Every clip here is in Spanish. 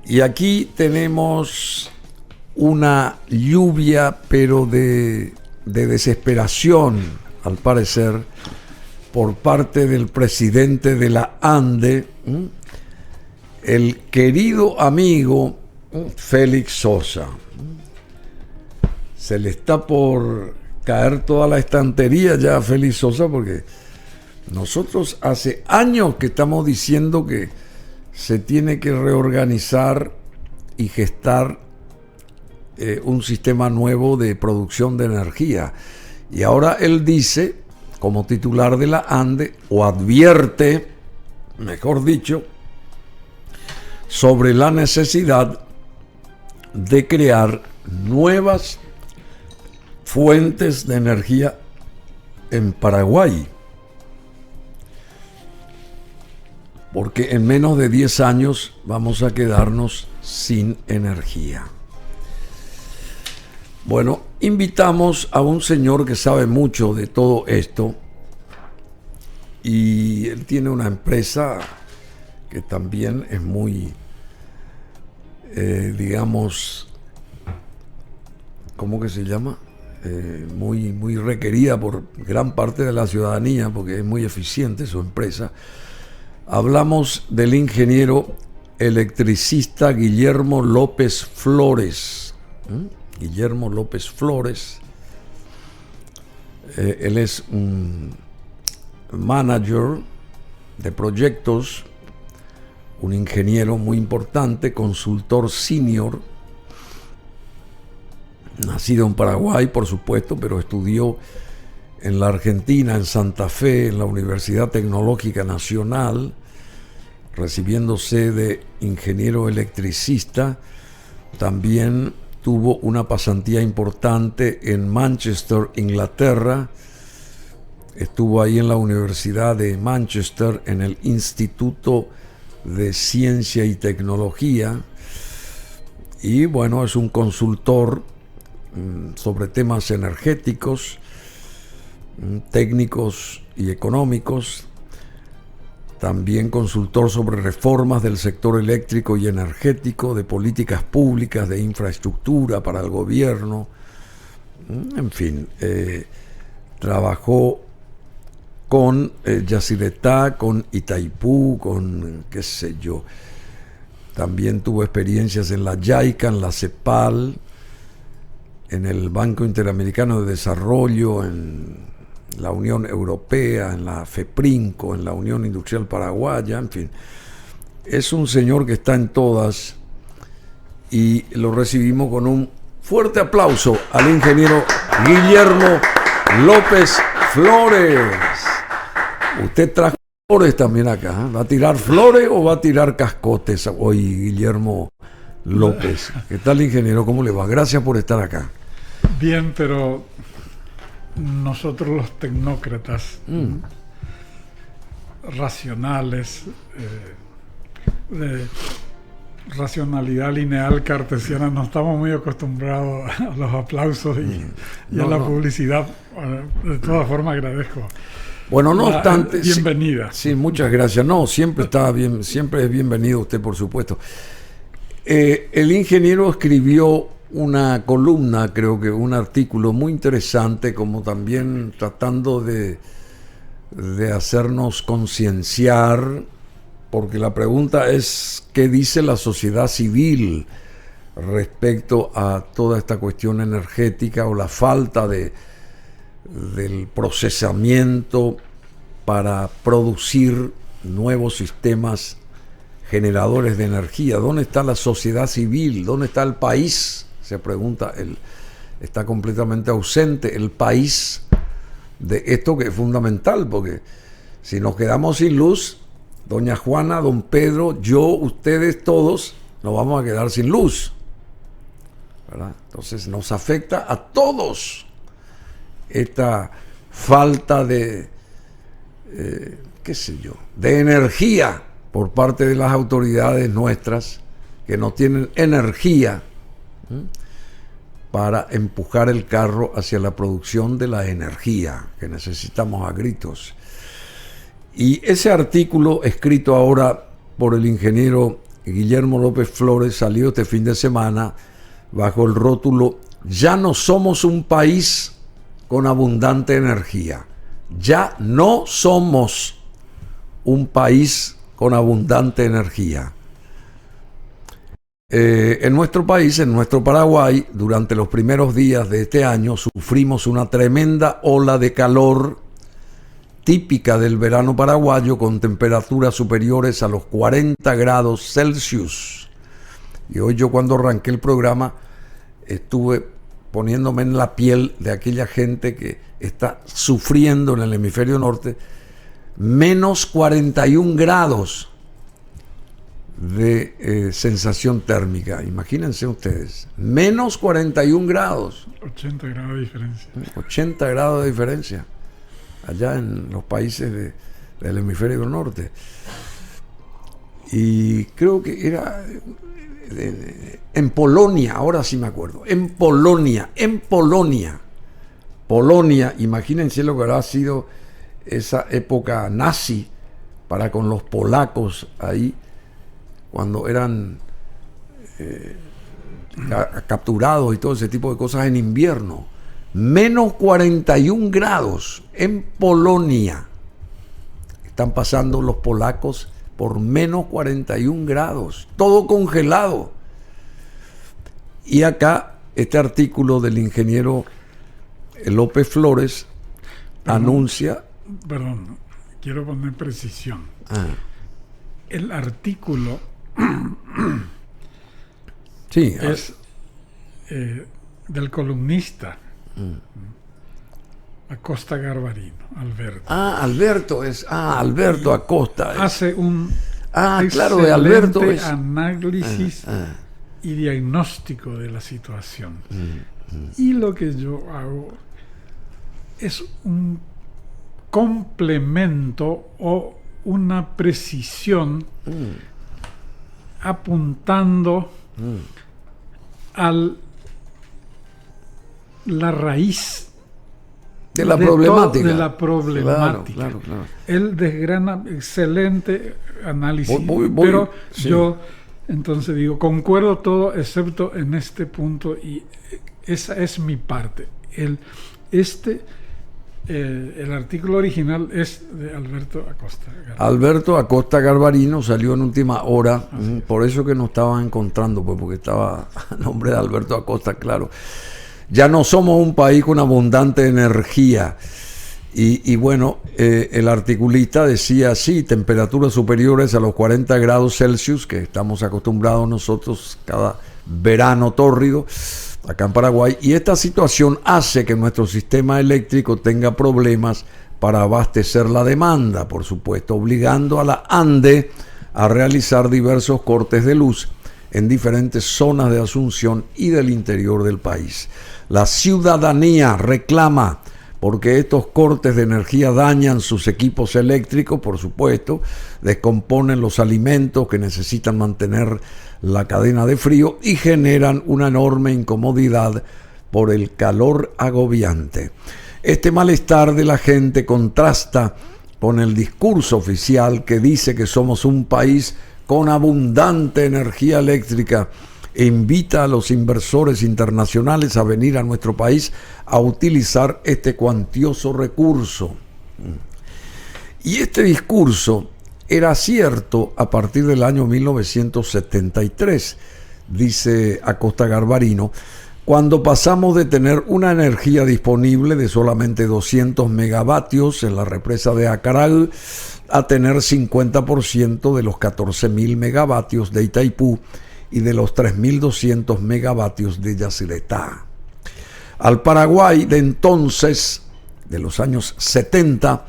Y aquí tenemos una lluvia, pero de desesperación, al parecer, por parte del presidente de la ANDE, el querido amigo Félix Sosa. Se le está por caer toda la estantería ya a Félix Sosa, porque nosotros hace años que estamos diciendo que se tiene que reorganizar y gestar un sistema nuevo de producción de energía. Y ahora él dice, como titular de la ANDE, o advierte, mejor dicho, sobre la necesidad de crear nuevas fuentes de energía en Paraguay. Porque en menos de 10 años vamos a quedarnos sin energía. Bueno, invitamos a un señor que sabe mucho de todo esto, y él tiene una empresa que también es muy, digamos, ¿cómo que se llama? Muy requerida por gran parte de la ciudadanía, porque es muy eficiente su empresa. Hablamos del ingeniero electricista Guillermo López Flores. Guillermo López Flores. Él es un manager de proyectos, un ingeniero muy importante, consultor senior, nacido en Paraguay, por supuesto, pero estudió en la Argentina, en Santa Fe, en la Universidad Tecnológica Nacional, recibiéndose de ingeniero electricista. También tuvo una pasantía importante en Manchester, Inglaterra. Estuvo ahí en la Universidad de Manchester, en el Instituto de Ciencia y Tecnología. Y bueno, es un consultor sobre temas energéticos, técnicos y económicos. También consultor sobre reformas del sector eléctrico y energético, de políticas públicas, de infraestructura para el gobierno. En fin, trabajó con Yacyretá, con Itaipú, con qué sé yo. También tuvo experiencias en la JICA, en la CEPAL, en el Banco Interamericano de Desarrollo, en la Unión Europea, en la FEPRINCO, en la Unión Industrial Paraguaya, en fin. Es un señor que está en todas, y lo recibimos con un fuerte aplauso al ingeniero Guillermo López Flores. Usted trajo flores también acá, ¿eh? ¿Va a tirar flores o va a tirar cascotes hoy, Guillermo López? ¿Qué tal, ingeniero? ¿Cómo le va? Gracias por estar acá. Bien, pero nosotros los tecnócratas racionales, de racionalidad lineal cartesiana, no estamos muy acostumbrados a los aplausos y a la publicidad. De todas formas, agradezco. Bueno, no obstante, bienvenida. Sí, muchas gracias. No, siempre está bien, siempre es bienvenido usted, por supuesto. El ingeniero escribió una columna, creo que un artículo muy interesante, como también tratando de hacernos concienciar, porque la pregunta es: ¿qué dice la sociedad civil respecto a toda esta cuestión energética, o la falta del procesamiento para producir nuevos sistemas generadores de energía? ¿Dónde está la sociedad civil? ¿Dónde está el país? Se pregunta él. Está completamente ausente el país de esto, que es fundamental, porque si nos quedamos sin luz, doña Juana, don Pedro, yo, ustedes, todos, nos vamos a quedar sin luz, ¿verdad? Entonces nos afecta a todos esta falta de, qué sé yo, de energía por parte de las autoridades nuestras, que no tienen energía para empujar el carro hacia la producción de la energía que necesitamos a gritos. Y ese artículo, escrito ahora por el ingeniero Guillermo López Flores salió este fin de semana bajo el rótulo "Ya no somos un país con abundante energía". Ya no somos un país con abundante energía. En nuestro país, en nuestro Paraguay, durante los primeros días de este año sufrimos una tremenda ola de calor típica del verano paraguayo, con temperaturas superiores a los 40 grados Celsius. Y hoy yo, cuando arranqué el programa, estuve poniéndome en la piel de aquella gente que está sufriendo en el hemisferio norte menos 41 grados de sensación térmica. Imagínense ustedes, menos 41 grados. 80 grados de diferencia. 80 grados de diferencia allá en los países del hemisferio norte. Y creo que era en Polonia, ahora sí me acuerdo, en Polonia, imagínense lo que habrá sido esa época nazi para con los polacos ahí, cuando eran capturados y todo ese tipo de cosas en invierno. Menos 41 grados en Polonia. Están pasando los polacos por menos 41 grados. Todo congelado. Y acá este artículo del ingeniero López Flores anuncia... Perdón, quiero poner precisión. El artículo sí, es del columnista Acosta Garbarino, Alberto. Alberto Acosta. Hace un claro, de Alberto es análisis y diagnóstico de la situación. Y lo que yo hago es un complemento o una precisión apuntando a la raíz de la problemática. De la problemática. Claro. Él desgrana excelente análisis. Pero sí. Yo entonces digo, concuerdo todo excepto en este punto, y esa es mi parte. El artículo original es de Alberto Acosta Garbarino. Alberto Acosta Garbarino salió en última hora, por eso que no estaban encontrando, pues, porque estaba a nombre de Alberto Acosta, claro. Ya no somos un país con abundante energía. Y bueno, el articulista decía, sí, temperaturas superiores a los 40 grados Celsius, que estamos acostumbrados nosotros cada verano tórrido acá en Paraguay, y esta situación hace que nuestro sistema eléctrico tenga problemas para abastecer la demanda, por supuesto, obligando a la ANDE a realizar diversos cortes de luz en diferentes zonas de Asunción y del interior del país. La ciudadanía reclama porque estos cortes de energía dañan sus equipos eléctricos, por supuesto, descomponen los alimentos que necesitan mantener la cadena de frío y generan una enorme incomodidad por el calor agobiante. Este malestar de la gente contrasta con el discurso oficial que dice que somos un país con abundante energía eléctrica e invita a los inversores internacionales a venir a nuestro país a utilizar este cuantioso recurso. Y este discurso era cierto a partir del año 1973, dice Acosta Garbarino, cuando pasamos de tener una energía disponible de solamente 200 megavatios en la represa de Acaral a tener 50% de los 14.000 megavatios de Itaipú y de los 3.200 megavatios de Yacyretá. Al Paraguay de entonces, de los años 70,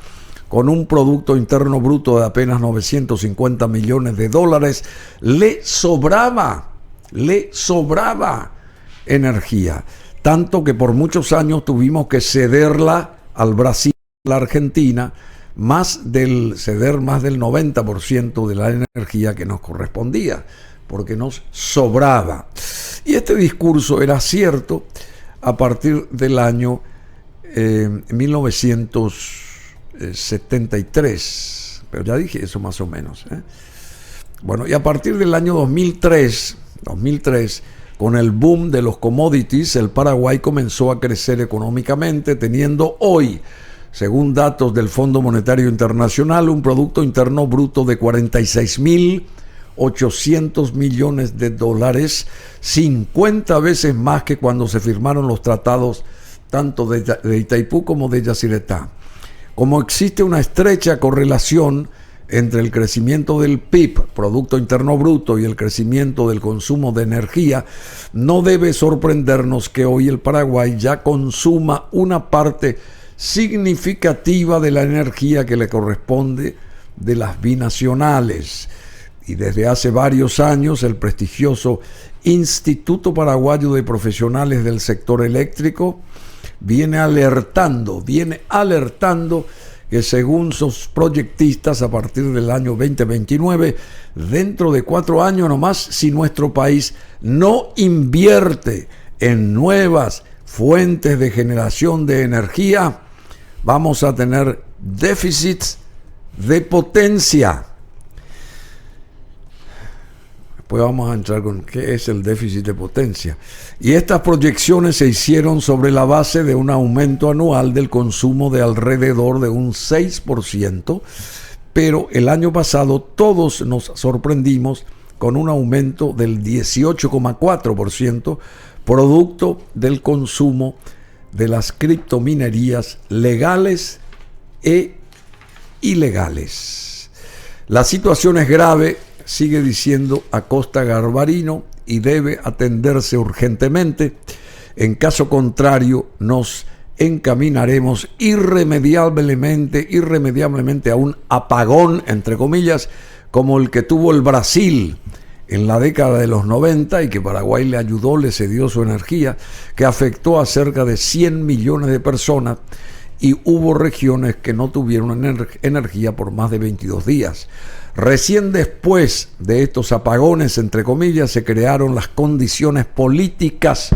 con un Producto Interno Bruto de apenas 950 millones de dólares, le sobraba energía, tanto que por muchos años tuvimos que cederla al Brasil, a la Argentina, ceder más del 90% de la energía que nos correspondía, porque nos sobraba. Y este discurso era cierto a partir del año 1973, pero ya dije eso más o menos, Bueno, y a partir del año 2003, con el boom de los commodities, el Paraguay comenzó a crecer económicamente, teniendo hoy, según datos del Fondo Monetario Internacional, un Producto Interno Bruto de 46.800 millones de dólares, 50 veces más que cuando se firmaron los tratados tanto de Itaipú como de Yacyretá. Como existe una estrecha correlación entre el crecimiento del PIB, Producto Interno Bruto, y el crecimiento del consumo de energía, no debe sorprendernos que hoy el Paraguay ya consuma una parte significativa de la energía que le corresponde de las binacionales. Y desde hace varios años el prestigioso Instituto Paraguayo de Profesionales del Sector Eléctrico viene alertando que según sus proyectistas, a partir del año 2029, dentro de 4 años nomás, si nuestro país no invierte en nuevas fuentes de generación de energía, vamos a tener déficits de potencia. Después vamos a entrar con qué es el déficit de potencia. Y estas proyecciones se hicieron sobre la base de un aumento anual del consumo de alrededor de un 6%, pero el año pasado todos nos sorprendimos con un aumento del 18,4%, producto del consumo de las criptominerías legales e ilegales. La situación es grave, sigue diciendo Acosta Garbarino, y debe atenderse urgentemente. En caso contrario, nos encaminaremos irremediablemente a un apagón, entre comillas, como el que tuvo el Brasil en la década de los 90 y que Paraguay le ayudó, le cedió su energía, que afectó a cerca de 100 millones de personas, y hubo regiones que no tuvieron energía por más de 22 días. Recién después de estos apagones, entre comillas, se crearon las condiciones políticas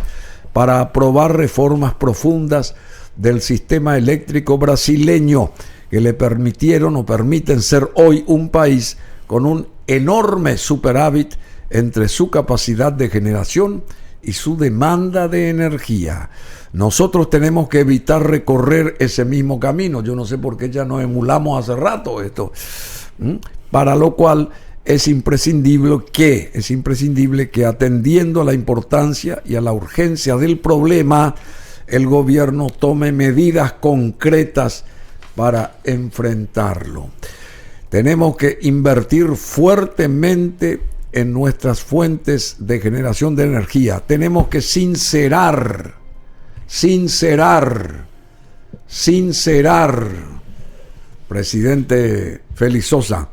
para aprobar reformas profundas del sistema eléctrico brasileño que le permitieron o permiten ser hoy un país con un enorme superávit entre su capacidad de generación y su demanda de energía. Nosotros tenemos que evitar recorrer ese mismo camino. Yo no sé por qué ya nos emulamos hace rato esto. Para lo cual es imprescindible que atendiendo a la importancia y a la urgencia del problema, el gobierno tome medidas concretas para enfrentarlo. Tenemos que invertir fuertemente en nuestras fuentes de generación de energía. Tenemos que sincerar, presidente Félix Sosa,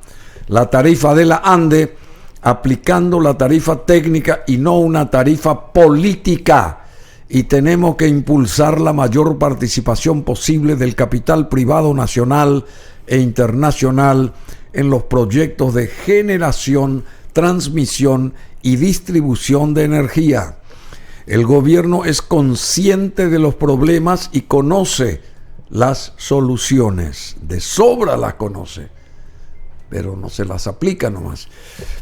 la tarifa de la ANDE, aplicando la tarifa técnica y no una tarifa política. Y tenemos que impulsar la mayor participación posible del capital privado nacional e internacional en los proyectos de generación, transmisión y distribución de energía. El gobierno es consciente de los problemas y conoce las soluciones, de sobra las conoce, pero no se las aplica nomás.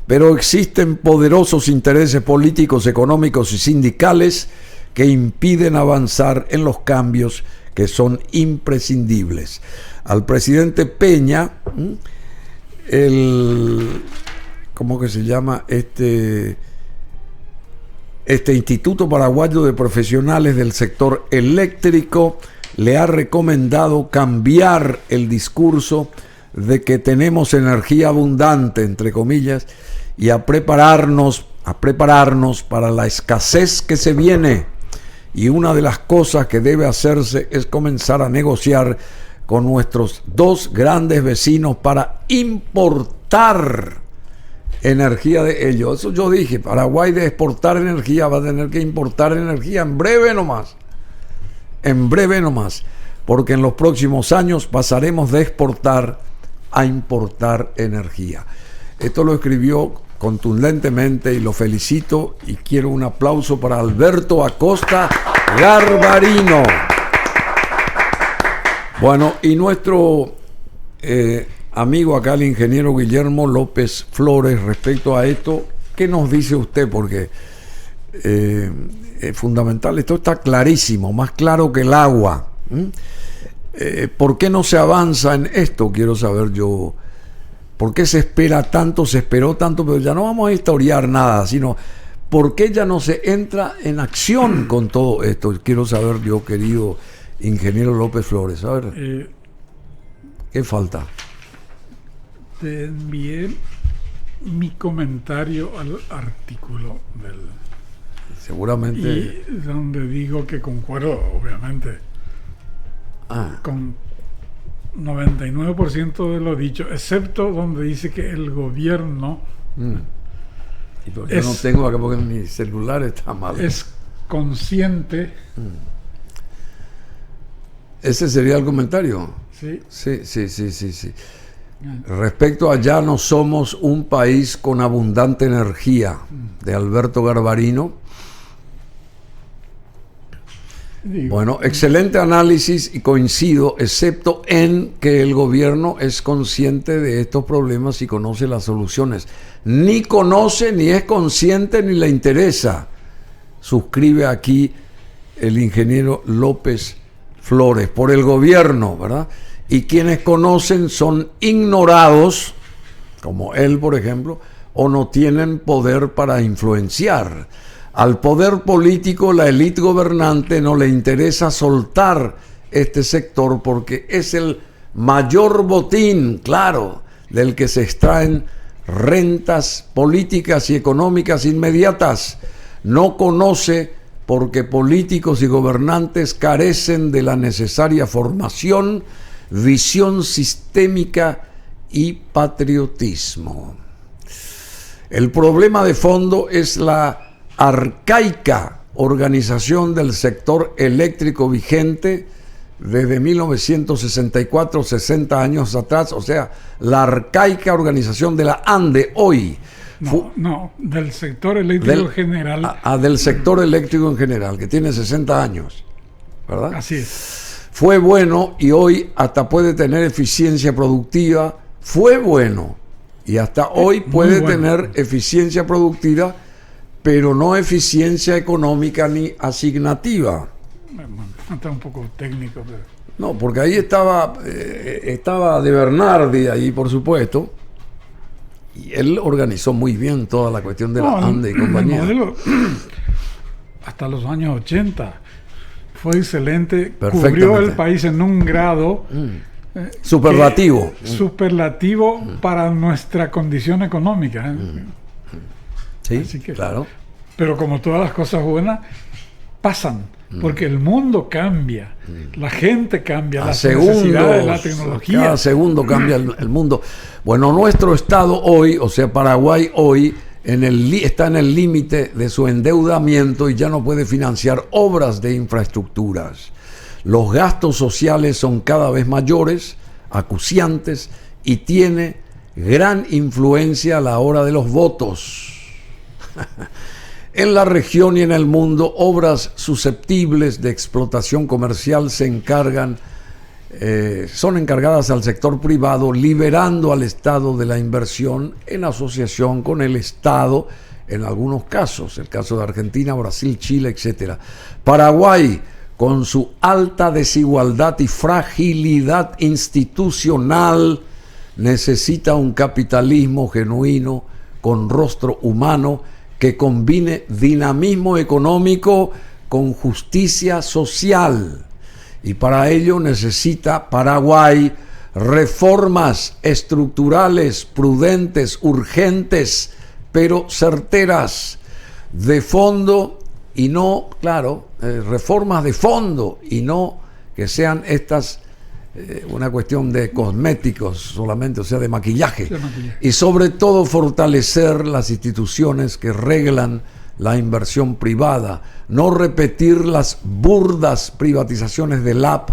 Pero existen poderosos intereses políticos, económicos y sindicales que impiden avanzar en los cambios que son imprescindibles. Al presidente Peña, ¿cómo que se llama? Este Instituto Paraguayo de Profesionales del Sector Eléctrico le ha recomendado cambiar el discurso de que tenemos energía abundante, entre comillas, y a prepararnos para la escasez que se viene. Y una de las cosas que debe hacerse es comenzar a negociar con nuestros dos grandes vecinos para importar energía de ellos. Eso yo dije, Paraguay de exportar energía va a tener que importar energía en breve nomás, porque en los próximos años pasaremos de exportar a importar energía. Esto lo escribió contundentemente y lo felicito, y quiero un aplauso para Alberto Acosta Garbarino. Bueno, y nuestro amigo acá, el ingeniero Guillermo López Flores, respecto a esto, ¿qué nos dice usted? Porque es fundamental, esto está clarísimo, más claro que el agua. ¿Por qué no se avanza en esto? Quiero saber yo. ¿Por qué se espera tanto, se esperó tanto, pero ya no vamos a historiar nada, sino por qué ya no se entra en acción con todo esto? Quiero saber yo, querido ingeniero López Flores, a ver, ¿qué falta? Te envié mi comentario al artículo del... Seguramente... Y donde digo que concuerdo, obviamente, con 99% de lo dicho, excepto donde dice que el gobierno y porque yo no tengo acá porque mi celular está mal. Es consciente. Ese sería el comentario. Sí. Sí. Respecto a ya no somos un país con abundante energía, de Alberto Garbarino. Bueno, excelente análisis y coincido, excepto en que el gobierno es consciente de estos problemas y conoce las soluciones. Ni conoce, ni es consciente, ni le interesa. Suscribe aquí el ingeniero López Flores, por el gobierno, ¿verdad? Y quienes conocen son ignorados, como él, por ejemplo, o no tienen poder para influenciar. Al poder político, la élite gobernante no le interesa soltar este sector porque es el mayor botín, claro, del que se extraen rentas políticas y económicas inmediatas. No conoce porque políticos y gobernantes carecen de la necesaria formación, visión sistémica y patriotismo. El problema de fondo es la arcaica organización del sector eléctrico vigente desde 1964, 60 años atrás, o sea, la arcaica organización de la ANDE hoy. Del sector eléctrico general. Del sector eléctrico en general, que tiene 60 años, ¿verdad? Así es. Fue bueno y hoy hasta puede tener eficiencia productiva, fue bueno y hasta hoy puede tener eficiencia productiva, pero no eficiencia económica ni asignativa. Está un poco técnico, pero... No, porque ahí estaba De Bernardi, ahí por supuesto, y él organizó muy bien toda la cuestión de la ANDE y compañía. El modelo, hasta los años 80, fue excelente, cubrió el país en un grado... superlativo. Superlativo para nuestra condición económica. Sí, así que, claro. Pero como todas las cosas buenas, pasan, porque el mundo cambia, la gente cambia, las necesidades, la tecnología. Cada segundo cambia el mundo. Bueno, nuestro Estado hoy, o sea, Paraguay hoy, está en el límite de su endeudamiento y ya no puede financiar obras de infraestructuras. Los gastos sociales son cada vez mayores, acuciantes, y tiene gran influencia a la hora de los votos. En la región y en el mundo, obras susceptibles de explotación comercial son encargadas al sector privado, liberando al Estado de la inversión en asociación con el Estado, en algunos casos, el caso de Argentina, Brasil, Chile, etc. Paraguay, con su alta desigualdad y fragilidad institucional, necesita un capitalismo genuino con rostro humano que combine dinamismo económico con justicia social. Y para ello necesita Paraguay reformas estructurales, prudentes, urgentes, pero certeras, de fondo y no, claro, reformas de fondo y no que sean estas una cuestión de cosméticos solamente, o sea, de maquillaje. Y sobre todo fortalecer las instituciones que reglan la inversión privada, no repetir las burdas privatizaciones del AP,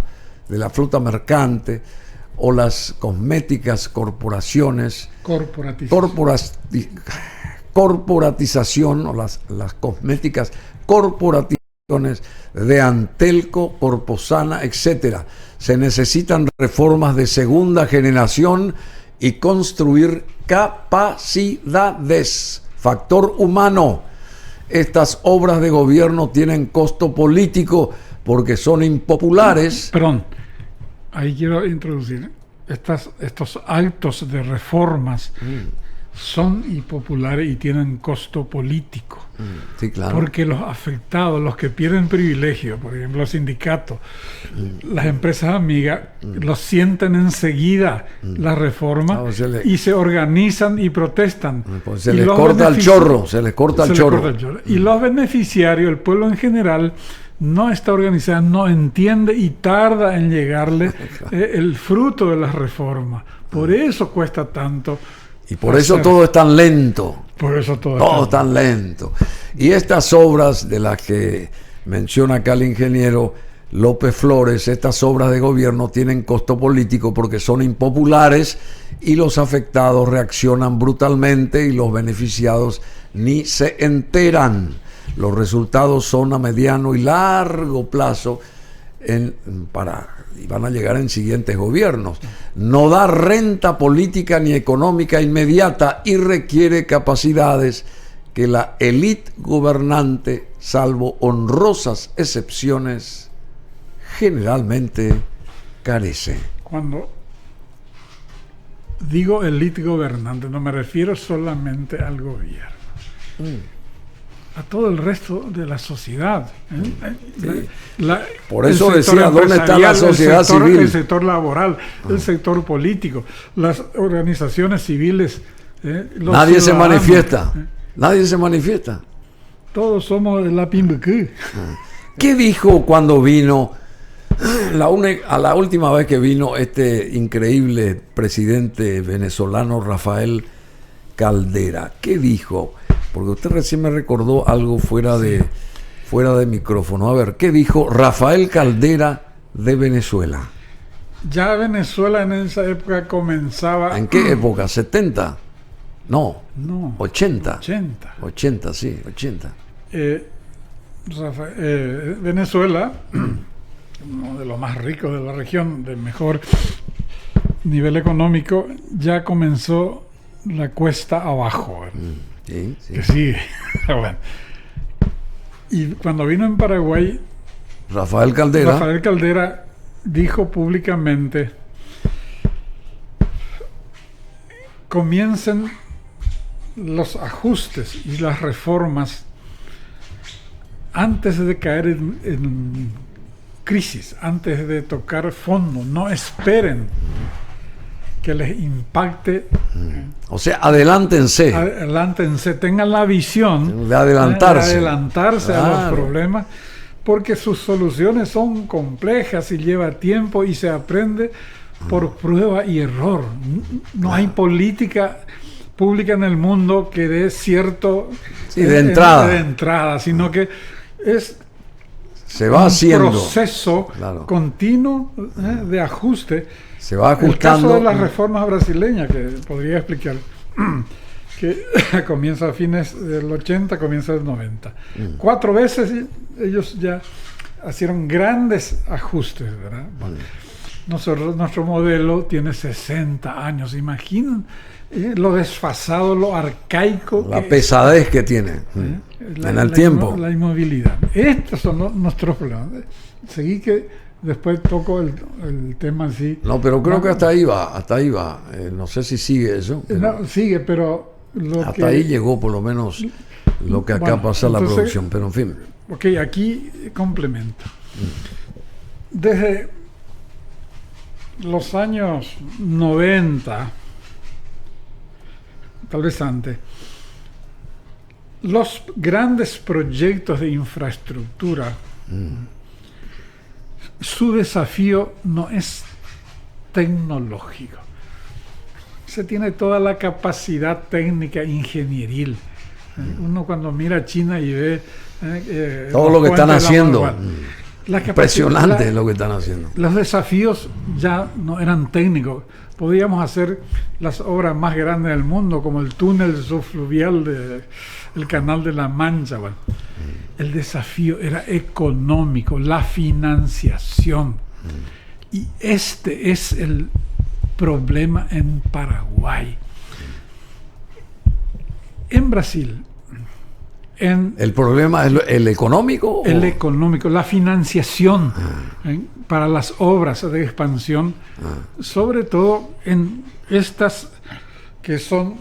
de la flota mercante, o las cosméticas corporaciones, corporatización, o las cosméticas corporativas de Antelco, Corposana, etcétera. Se necesitan reformas de segunda generación y construir capacidades. Factor humano. Estas obras de gobierno tienen costo político porque son impopulares. Perdón, ahí quiero introducir. Estos actos de reformas son impopulares y tienen costo político. Sí, claro. Porque los afectados, los que pierden privilegio, por ejemplo los sindicatos, las empresas amigas, los sienten enseguida la reforma y se organizan y protestan. Pues se les corta el chorro, se les corta el chorro. Y los beneficiarios, el pueblo en general, no está organizado, no entiende y tarda en llegarle el fruto de las reformas. Por eso cuesta tanto. Y por eso todo es tan lento. Por eso todo es tan lento. Y estas obras de las que menciona acá el ingeniero López Flores, estas obras de gobierno tienen costo político porque son impopulares y los afectados reaccionan brutalmente y los beneficiados ni se enteran. Los resultados son a mediano y largo plazo y van a llegar en siguientes gobiernos. No da renta política ni económica inmediata y requiere capacidades que la élite gobernante, salvo honrosas excepciones, generalmente carece. Cuando digo élite gobernante, no me refiero solamente al gobierno. A todo el resto de la sociedad. Sí. Por eso decía, ¿dónde está la sociedad civil? El sector laboral, el sector político, las organizaciones civiles. Nadie se manifiesta. Nadie se manifiesta. Todos somos de la Pimbequí. ¿Qué dijo cuando vino, a la última vez que vino este increíble presidente venezolano Rafael Caldera? ¿Qué dijo? Porque usted recién me recordó algo fuera de micrófono. A ver, ¿qué dijo Rafael Caldera de Venezuela? Ya Venezuela en esa época comenzaba... ¿En qué época? ¿70? No. 80. 80, sí, 80. Venezuela, uno de los más ricos de la región, del mejor nivel económico, ya comenzó la cuesta abajo. Sí. Que sigue. Bueno. Y cuando vino en Paraguay, Rafael Caldera dijo públicamente: comiencen los ajustes y las reformas antes de caer en crisis, antes de tocar fondo. No esperen que les impacte. O sea, adelántense, tengan la visión de adelantarse, claro, a los problemas, porque sus soluciones son complejas y lleva tiempo y se aprende por prueba y error. No hay política pública en el mundo que dé cierto de entrada, sino que se va haciendo un proceso continuo de ajuste. Se va ajustando. El caso de las reformas brasileñas, que podría explicar, que comienza a fines del 80, comienza del 90. 4 veces ellos ya hicieron grandes ajustes, ¿verdad? Nuestro modelo tiene 60 años, imaginen lo desfasado, lo arcaico. La pesadez que tiene en el tiempo. La inmovilidad. Estos son nuestros problemas. Seguí que después toco el tema así. No, pero creo que hasta ahí va. No sé si sigue eso. No, sigue, pero... hasta ahí llegó por lo menos lo que acá pasa la producción, pero en fin. Ok, aquí complemento. Desde los años 90, tal vez antes, los grandes proyectos de infraestructura, su desafío no es tecnológico. Se tiene toda la capacidad técnica ingenieril. Uno cuando mira a China y ve todo lo que están haciendo, impresionante lo que están haciendo. Los desafíos ya no eran técnicos. Podíamos hacer las obras más grandes del mundo, como el túnel subfluvial del Canal de la Mancha. Bueno, el desafío era económico, la financiación. Y este es el problema en Paraguay. En Brasil, el problema es el económico. El económico, la financiación para las obras de expansión, sobre todo en estas que son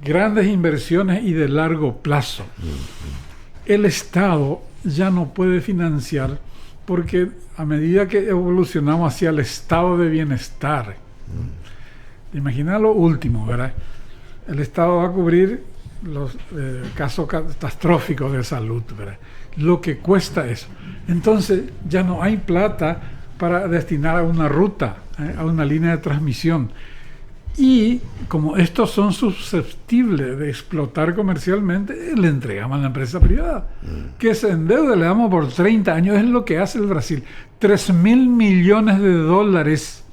grandes inversiones y de largo plazo. El Estado ya no puede financiar porque a medida que evolucionamos hacia el estado de bienestar, imagina lo último, ¿verdad? El Estado va a cubrir los casos catastróficos de salud, ¿verdad? Lo que cuesta eso. Entonces ya no hay plata para destinar a una ruta, a una línea de transmisión. Y como estos son susceptibles de explotar comercialmente, le entregamos a la empresa privada. Que se endeude, le damos por 30 años, es lo que hace el Brasil. 3.000 millones de dólares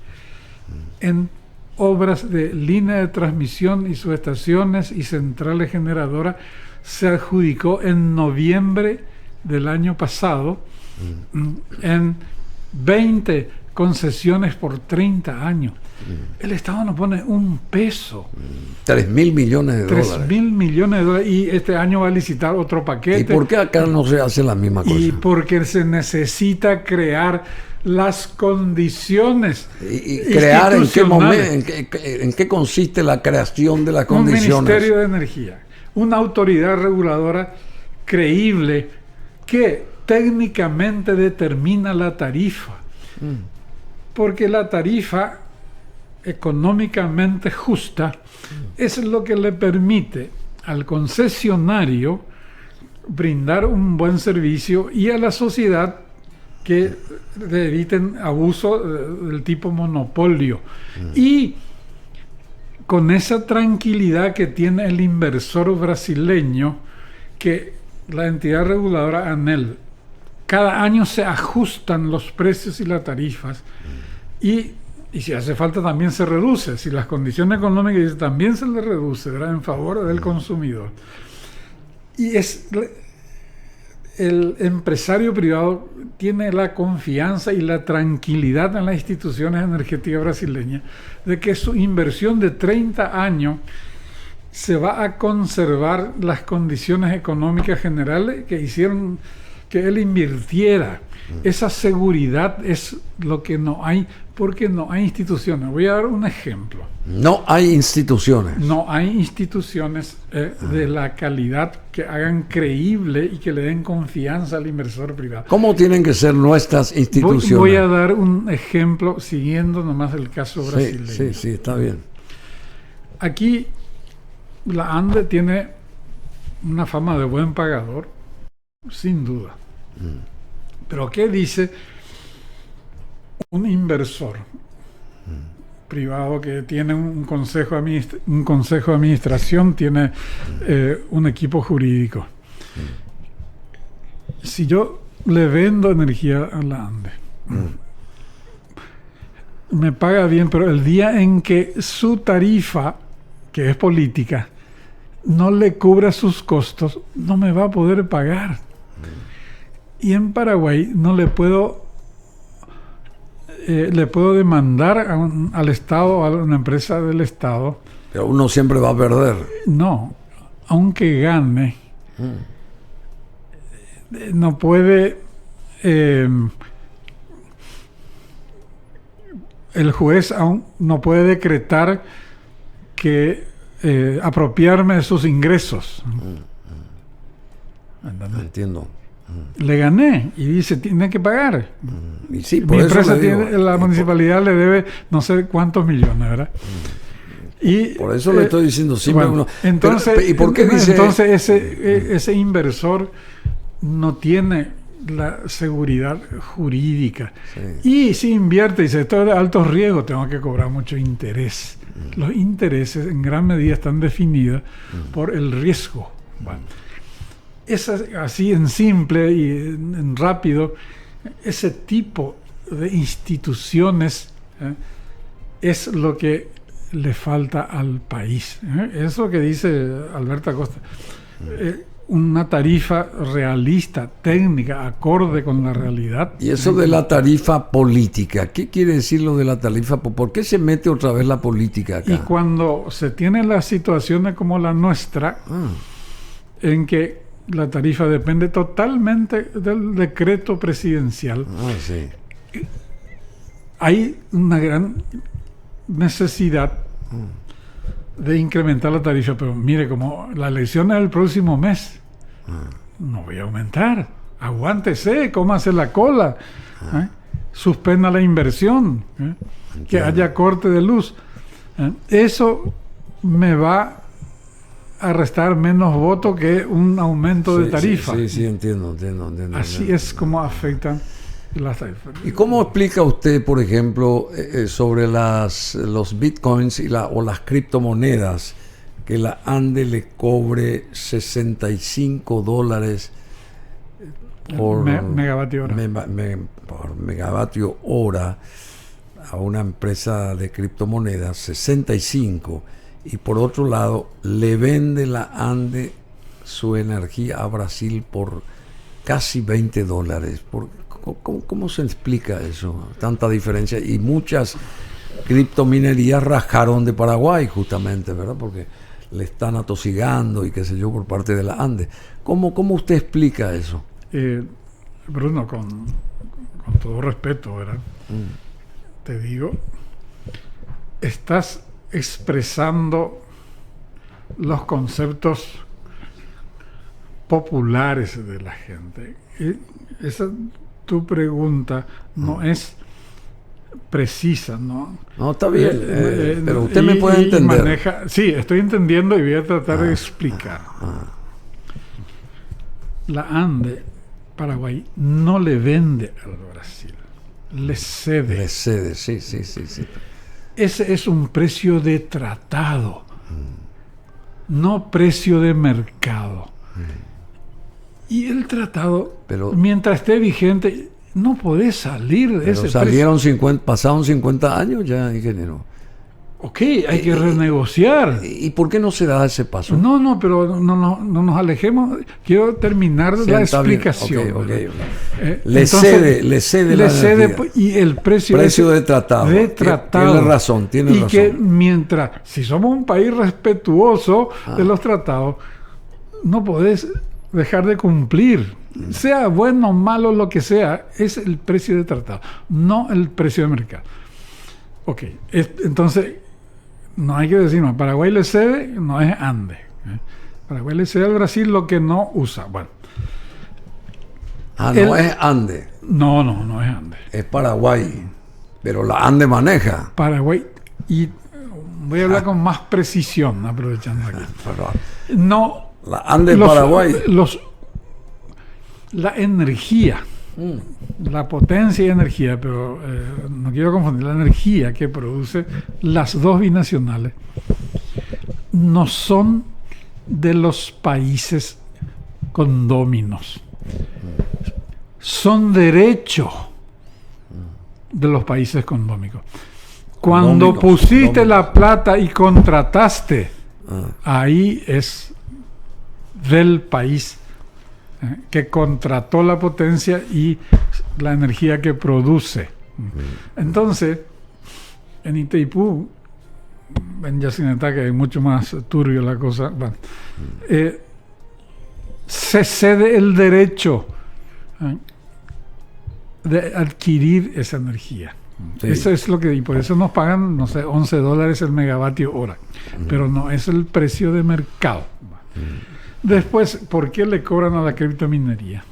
en obras de línea de transmisión y subestaciones y centrales generadoras se adjudicó en noviembre del año pasado en 20 concesiones por 30 años. El Estado no pone un peso. 3.000 millones de dólares. 3.000 millones de dólares. Y este año va a licitar otro paquete. ¿Y por qué acá no se hace la misma cosa? Y porque se necesita crear las condiciones. ¿Y crear en qué momento? ¿En qué consiste la creación de las condiciones? Un Ministerio de Energía, una autoridad reguladora creíble que técnicamente determina la tarifa. Porque la tarifa económicamente justa es lo que le permite al concesionario brindar un buen servicio y a la sociedad que eviten abuso del tipo monopolio. Y con esa tranquilidad que tiene el inversor brasileño, que la entidad reguladora ANEEL, cada año se ajustan los precios y las tarifas y si hace falta también se reduce. Si las condiciones económicas también se le reduce, ¿verdad?, en favor del consumidor. Y el empresario privado tiene la confianza y la tranquilidad en las instituciones energéticas brasileñas de que su inversión de 30 años se va a conservar las condiciones económicas generales que hicieron que él invirtiera. Esa seguridad es lo que no hay, porque no hay instituciones. Voy a dar un ejemplo. No hay instituciones. No hay instituciones de la calidad que hagan creíble y que le den confianza al inversor privado. ¿Cómo tienen que ser nuestras instituciones? Voy a dar un ejemplo siguiendo nomás el caso brasileño. Sí, está bien. Aquí la ANDE tiene una fama de buen pagador, sin duda. Pero ¿qué dice un inversor privado que tiene un consejo de administración, tiene un equipo jurídico? Si yo le vendo energía a la ANDE, me paga bien, pero el día en que su tarifa, que es política, no le cubra sus costos, no me va a poder pagar. Y en Paraguay no le puedo demandar al Estado, a una empresa del Estado. Pero uno siempre va a perder. No, aunque gane, no puede. El juez aún no puede decretar que apropiarme de sus ingresos. Entiendo. Le gané y dice tiene que pagar. Y sí, mi empresa la municipalidad le debe no sé cuántos millones, ¿verdad? Y por eso le estoy diciendo siempre bueno, uno. Entonces, pero, ¿y por qué dice? Entonces ese inversor no tiene la seguridad jurídica. Sí. Y si invierte y dice esto es de alto riesgo, tengo que cobrar mucho interés. Los intereses en gran medida están definidos por el riesgo. Bueno, es así en simple y en rápido, ese tipo de instituciones es lo que le falta al país. Eso que dice Alberto Acosta. una tarifa realista, técnica, acorde con la realidad. Y eso de la tarifa política, ¿qué quiere decir lo de la tarifa? ¿Por qué se mete otra vez la política acá? Y cuando se tienen las situaciones como la nuestra, en que la tarifa depende totalmente del decreto presidencial, Sí. hay una gran necesidad de incrementar la tarifa, pero mire, como la elección es el próximo mes, no voy a aumentar, aguántese, cómase la cola, suspenda la inversión, que haya corte de luz, eso me va a restar menos votos que un aumento de tarifa. Sí, entiendo. Así es como afectan las tarifas. ¿Y cómo explica usted, por ejemplo, sobre los bitcoins o las criptomonedas, que la ANDE le cobre $65 por megavatio hora? Por megavatio hora a una empresa de criptomonedas, 65, y por otro lado le vende la ANDE su energía a Brasil por casi $20? ¿Cómo se explica eso? Tanta diferencia. Y muchas criptominerías rajaron de Paraguay justamente, ¿verdad? Porque le están atosigando y qué sé yo por parte de la ANDE. ¿Cómo usted explica eso? Bruno, con todo respeto, ¿verdad? Te digo, estás expresando los conceptos populares de la gente. Esa tu pregunta no es precisa, ¿no? No, está bien, pero usted me puede entender. Sí, estoy entendiendo y voy a tratar de explicar. La ANDE, Paraguay, no le vende al Brasil, le cede. Le cede, sí. Ese es un precio de tratado, no precio de mercado. Y el tratado, mientras esté vigente, no podés salir de ese precio. Pasaron 50 años ya, ingeniero. Ok, hay que renegociar. ¿Y por qué no se da ese paso? No, pero no nos alejemos. Quiero terminar la explicación. Okay. Le cede la energía. Y el precio de tratado. Tiene razón. Y que mientras, si somos un país respetuoso de los tratados, no podés dejar de cumplir. Sea bueno o malo, lo que sea, es el precio de tratado, no el precio de mercado. Ok, entonces no hay que decir, no, Paraguay le cede, no es ANDE. Paraguay le cede al Brasil lo que no usa. Bueno. No es ANDE. No es ANDE. Es Paraguay, pero la ANDE maneja. Paraguay, y voy a hablar con más precisión, aprovechando aquí. No. La ANDE Paraguay. La energía, la potencia y energía, pero no quiero confundir, la energía que produce las dos binacionales no son de los países condóminos, son derecho de los países condómicos. Cuando pusiste la plata y contrataste, ahí es del país que contrató la potencia y la energía que produce. Entonces, en Itaipú, en Yacinetá, que es mucho más turbio la cosa, se cede el derecho de adquirir esa energía. Sí. Eso es lo que, y por eso nos pagan, no sé, $11 el megavatio hora, pero no es el precio de mercado. Después, ¿por qué le cobran a la criptominería?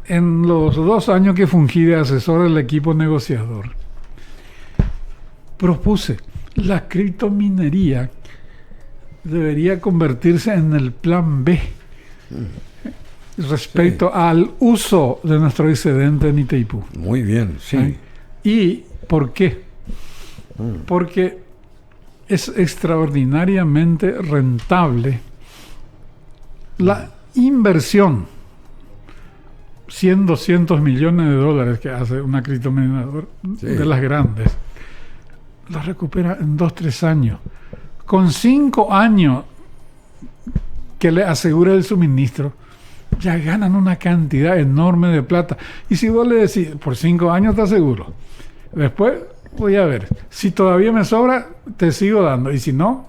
En los 2 años que fungí de asesor del equipo negociador, propuse, la criptominería debería convertirse en el plan B respecto al uso de nuestro excedente en Itaipú. Muy bien, sí. ¿Y por qué? Porque es extraordinariamente rentable la inversión, 100, 200 millones de dólares que hace una criptominera de las grandes, la recupera en 2, 3 años. Con 5 años que le asegure el suministro, ya ganan una cantidad enorme de plata. Y si vos le decís, por 5 años te aseguro, después voy a ver, si todavía me sobra, te sigo dando, y si no,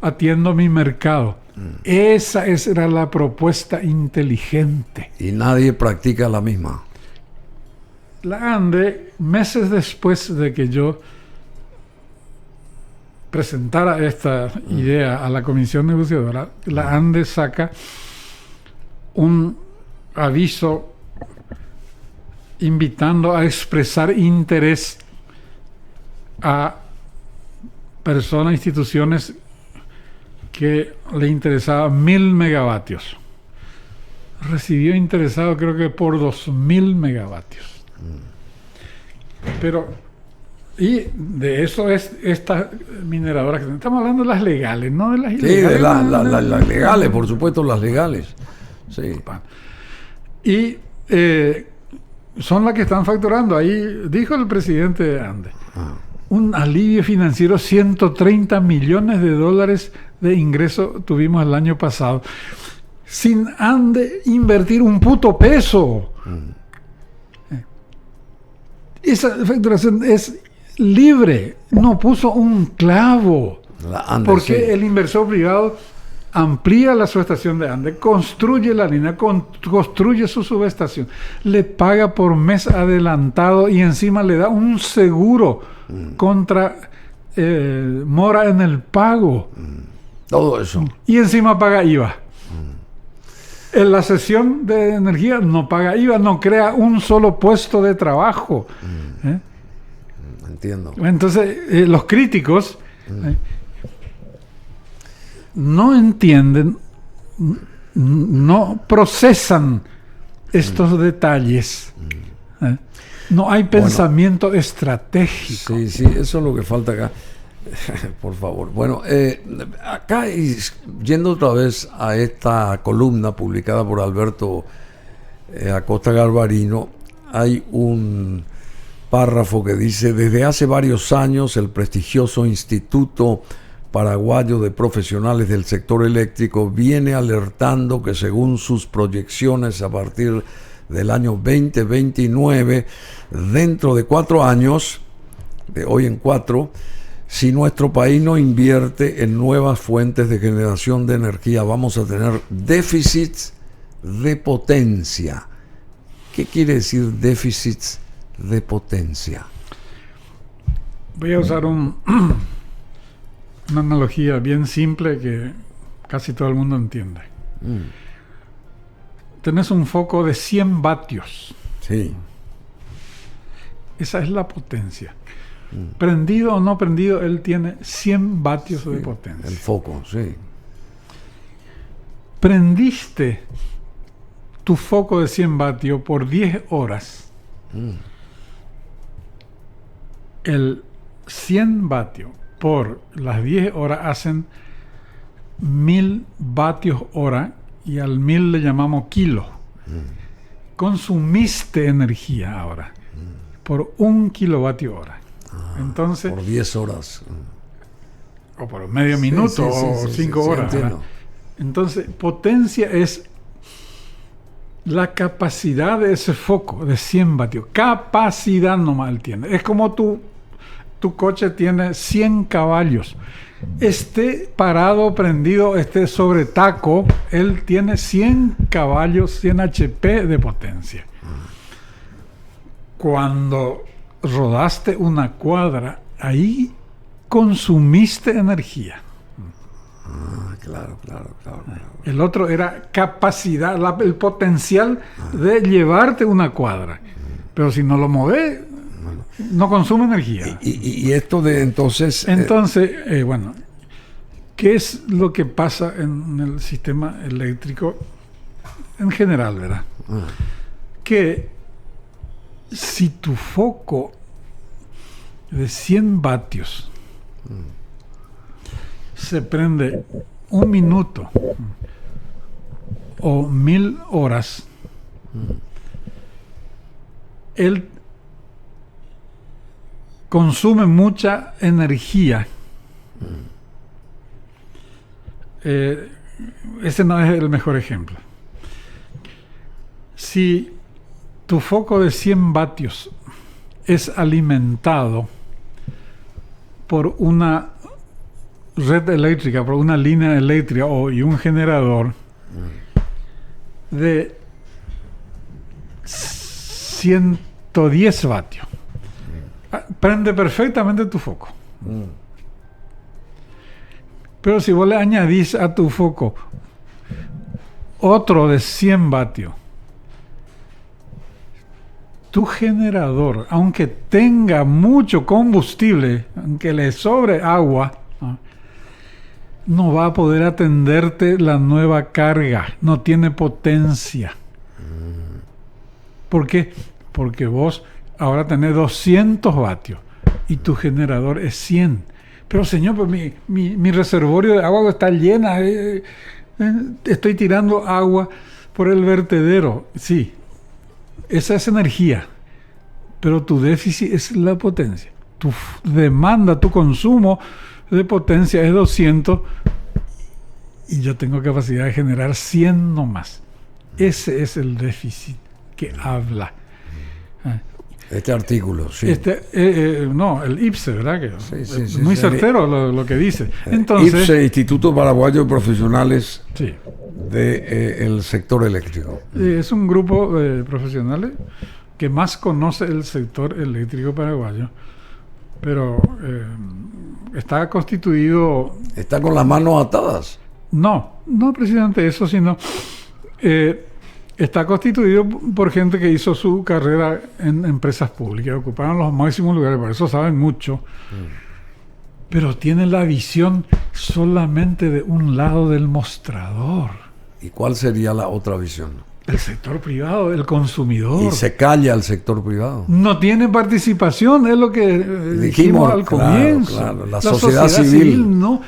atiendo mi mercado. Esa era la propuesta inteligente. Y nadie practica la misma. La ANDE, meses después de que yo presentara esta idea a la comisión negociadora, la ANDE saca un aviso invitando a expresar interés a personas, instituciones que le interesaba 1.000 megavatios. Recibió interesado creo que por 2.000 megavatios. Pero, y de eso es esta mineradora que estamos hablando de las legales, no de las ilegales. Sí, de las legales, por supuesto, las legales. Sí. Y son las que están facturando. Ahí dijo el presidente de ANDE. Un alivio financiero, 130 millones de dólares de ingreso tuvimos el año pasado. Sin ANDE invertir un puto peso. Esa facturación es libre. No puso un clavo. Porque el inversor privado amplía la subestación de ANDE, construye la línea, construye su subestación, le paga por mes adelantado y encima le da un seguro contra mora en el pago. Todo eso. Y encima paga IVA. En la cesión de energía no paga IVA, no crea un solo puesto de trabajo. Entiendo. Entonces, los críticos no entienden, no procesan estos detalles. No hay pensamiento estratégico. Sí, sí, eso es lo que falta acá. Por favor. Bueno, acá, yendo otra vez a esta columna publicada por Alberto Acosta Garbarino, hay un párrafo que dice: desde hace varios años el prestigioso Instituto Paraguayo de Profesionales del Sector Eléctrico viene alertando que según sus proyecciones a partir del año 2029, dentro de 4 años, de hoy en 4, si nuestro país no invierte en nuevas fuentes de generación de energía, vamos a tener déficits de potencia. ¿Qué quiere decir déficits de potencia? Voy a usar una analogía bien simple que casi todo el mundo entiende. Tenés un foco de 100 vatios. Sí. Esa es la potencia. Prendido o no prendido, él tiene 100 vatios de potencia. El foco, sí. Prendiste tu foco de 100 vatios por 10 horas. El 100 vatios por las 10 horas hacen 1.000 vatios hora, y al 1.000 le llamamos kilo. Consumiste energía ahora por 1 kilovatio hora. Entonces, por 10 horas. O por medio minuto, o 5 horas. Entonces, potencia es la capacidad de ese foco de 100 vatios. Capacidad nomás él tiene. Es como tu coche tiene 100 caballos. Esté parado, prendido, esté sobre taco, él tiene 100 caballos, 100 HP de potencia. Cuando rodaste una cuadra, ahí consumiste energía. Claro. El otro era capacidad, el potencial de llevarte una cuadra. Pero si no lo mueves, no consume energía. Y esto de entonces... bueno, ¿qué es lo que pasa en el sistema eléctrico en general, verdad? Que si tu foco de 100 vatios se prende 1 minuto o 1.000 horas, él consume mucha energía. ese no es el mejor ejemplo. Si tu foco de 100 vatios es alimentado por una red eléctrica, por una línea eléctrica y un generador de 110 vatios, prende perfectamente tu foco. Pero si vos le añadís a tu foco otro de 100 vatios, tu generador, aunque tenga mucho combustible, aunque le sobre agua, no va a poder atenderte la nueva carga, no tiene potencia. ¿Por qué? Porque vos ahora tenés 200 vatios y tu generador es 100. Pero señor, pues mi reservorio de agua está llena, estoy tirando agua por el vertedero. Sí, esa es energía, pero tu déficit es la potencia. Tu demanda, tu consumo de potencia es 200 y yo tengo capacidad de generar 100 nomás. Ese es el déficit que habla este artículo, sí. No, el IPSE, ¿verdad? Que sí, muy certero lo que dice. Entonces, IPSE, Instituto Paraguayo de Profesionales sí, del sector eléctrico. Es un grupo de profesionales que más conoce el sector eléctrico paraguayo, pero está constituido... ¿Está con las manos atadas? No precisamente eso, sino está constituido por gente que hizo su carrera en empresas públicas, ocuparon los máximos lugares, por eso saben mucho, pero tienen la visión solamente de un lado del mostrador. ¿Y cuál sería la otra visión? El sector privado, el consumidor. Y se calla el sector privado. No tiene participación, es lo que dijimos al comienzo. Claro. La sociedad civil no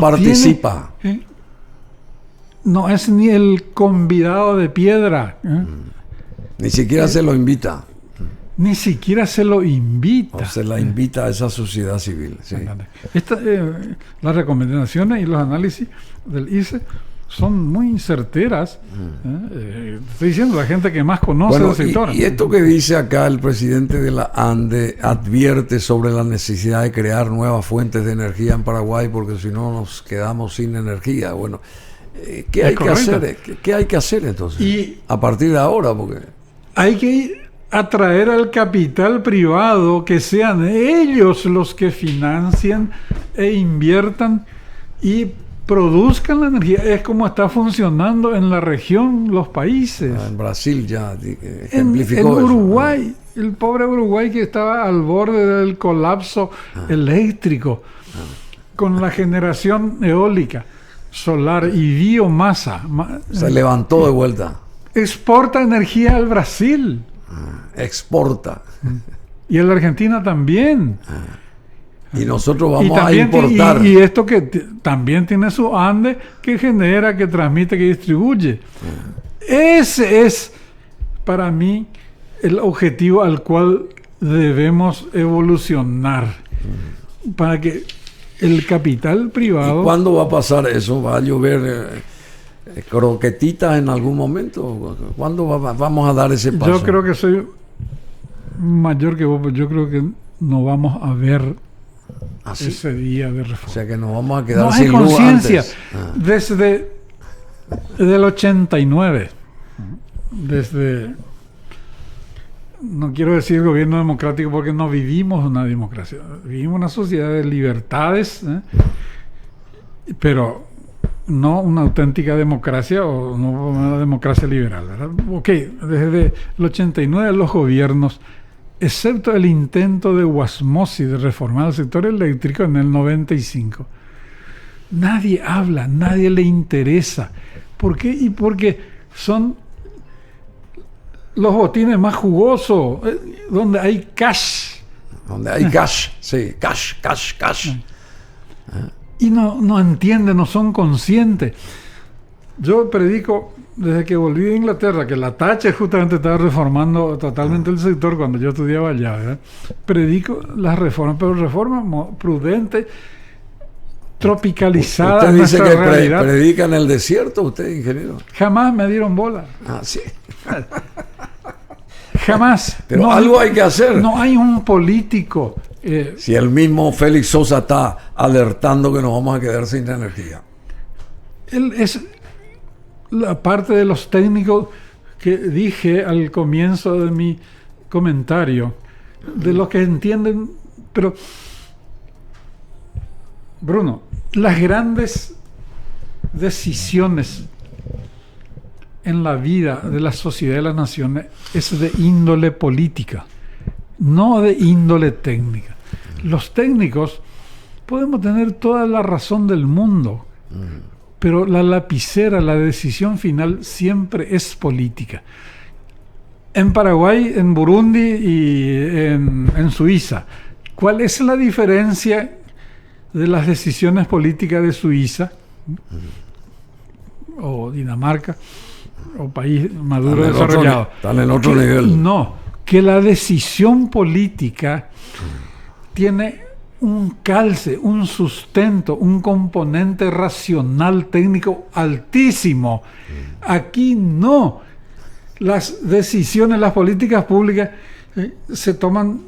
participa. No es ni el convidado de piedra. Ni siquiera se lo invita. Ni siquiera se lo invita. O se la invita a esa sociedad civil. Sí. Las recomendaciones y los análisis del ICE son muy certeras. Estoy diciendo, la gente que más conoce el sector. Y esto que dice acá el presidente de la ANDE advierte sobre la necesidad de crear nuevas fuentes de energía en Paraguay, porque si no nos quedamos sin energía. Bueno, ¿qué hay que hacer? ¿Qué hay que hacer entonces? Y a partir de ahora, porque hay que atraer al capital privado, que sean ellos los que financien e inviertan y produzcan la energía. Es como está funcionando en la región, los países. En Brasil ya ejemplificó en Uruguay, eso. El pobre Uruguay que estaba al borde del colapso eléctrico, con la generación eólica, solar y biomasa. Se levantó de vuelta. Exporta energía al Brasil. Exporta. Y en la Argentina también. Y nosotros vamos a importar. Y esto que también tiene su ANDE, que genera, que transmite, que distribuye. Ese es, para mí, el objetivo al cual debemos evolucionar. Para que el capital privado... ¿Y cuándo va a pasar eso? ¿Va a llover croquetitas en algún momento? ¿Cuándo vamos a dar ese paso? Yo creo que soy mayor que vos, pero yo creo que no vamos a ver ese día de reforma. O sea que nos vamos a quedar no sin hay luz conciencia. antes. Desde el 89, desde... No quiero decir gobierno democrático porque no vivimos una democracia. Vivimos una sociedad de libertades, pero no una auténtica democracia o no una democracia liberal, ¿verdad? Ok, desde el 89 los gobiernos, excepto el intento de Wasmosy de reformar el sector eléctrico en el 95, nadie habla, nadie le interesa. ¿Por qué? Y porque son los botines más jugosos, donde hay cash. Donde hay cash, sí, cash. Y no entienden, no son conscientes. Yo predico, desde que volví de Inglaterra, que la Thatcher justamente estaba reformando totalmente el sector cuando yo estudiaba allá, ¿verdad? Predico las reformas, pero reformas prudentes, tropicalizada usted dice nuestra que realidad. predica en el desierto, usted, ingeniero. Jamás me dieron bola. Ah, sí. Jamás. Pero algo hay que hacer. No hay un político. Si el mismo Félix Sosa está alertando que nos vamos a quedar sin energía. Él es la parte de los técnicos que dije al comienzo de mi comentario, de los que entienden, pero Bruno, las grandes decisiones en la vida de la sociedad de las naciones es de índole política, no de índole técnica. Los técnicos podemos tener toda la razón del mundo, pero la lapicera, la decisión final siempre es política. En Paraguay, en Burundi y en Suiza, ¿cuál es la diferencia de las decisiones políticas de Suiza o Dinamarca o país maduro desarrollado? Están en otro nivel. No, que la decisión política tiene un calce, un sustento, un componente racional técnico altísimo. Aquí no. Las decisiones, las políticas públicas se toman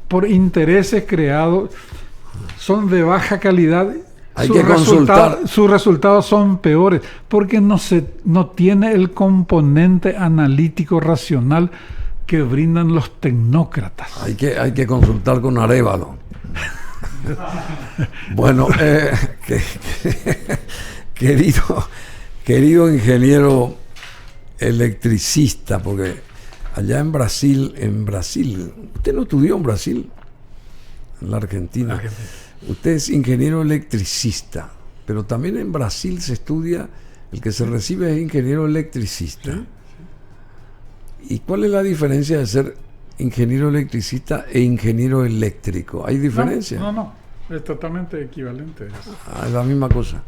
por intereses creados, son de baja calidad. Hay que consultar. Sus resultados son peores porque no tiene el componente analítico racional que brindan los tecnócratas. Hay que consultar con Arévalo. Bueno, querido ingeniero electricista, porque allá en Brasil, usted no estudió en Brasil, en la Argentina. Usted es ingeniero electricista, pero también en Brasil se estudia, el que se recibe es ingeniero electricista. Sí. ¿Y cuál es la diferencia de ser ingeniero electricista e ingeniero eléctrico? ¿Hay diferencia? No, es totalmente equivalente. Es la misma cosa.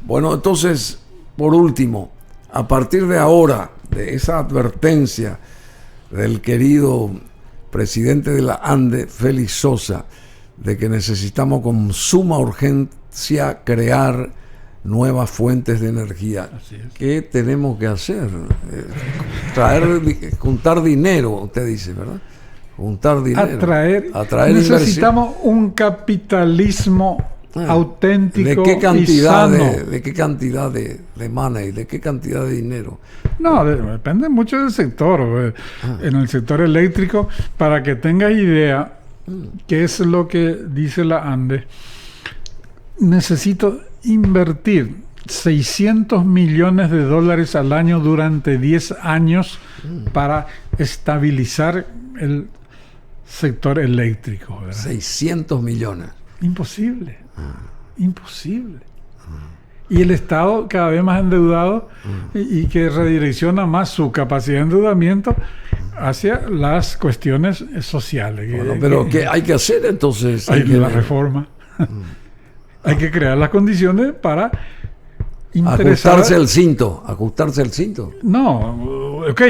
Bueno, entonces, por último, a partir de ahora, de esa advertencia del querido presidente de la ANDE, Félix Sosa, de que necesitamos con suma urgencia crear nuevas fuentes de energía. ¿Qué tenemos que hacer? Juntar dinero, usted dice, ¿verdad? Juntar dinero. Atraer necesitamos un capitalismo auténtico. ¿De qué cantidad y sano. ¿De qué cantidad de money? ¿De qué cantidad de dinero? No, depende mucho del sector. En el sector eléctrico, para que tengas idea, qué es lo que dice la ANDE, necesito invertir 600 millones de dólares al año durante 10 años para estabilizar el sector eléctrico, ¿verdad? 600 millones. Imposible. Imposible. Y el Estado cada vez más endeudado y que redirecciona más su capacidad de endeudamiento hacia las cuestiones sociales. Bueno, pero ¿qué hay que hacer entonces? Hay la reforma. Hay que crear las condiciones para ajustarse el cinto. No, ok,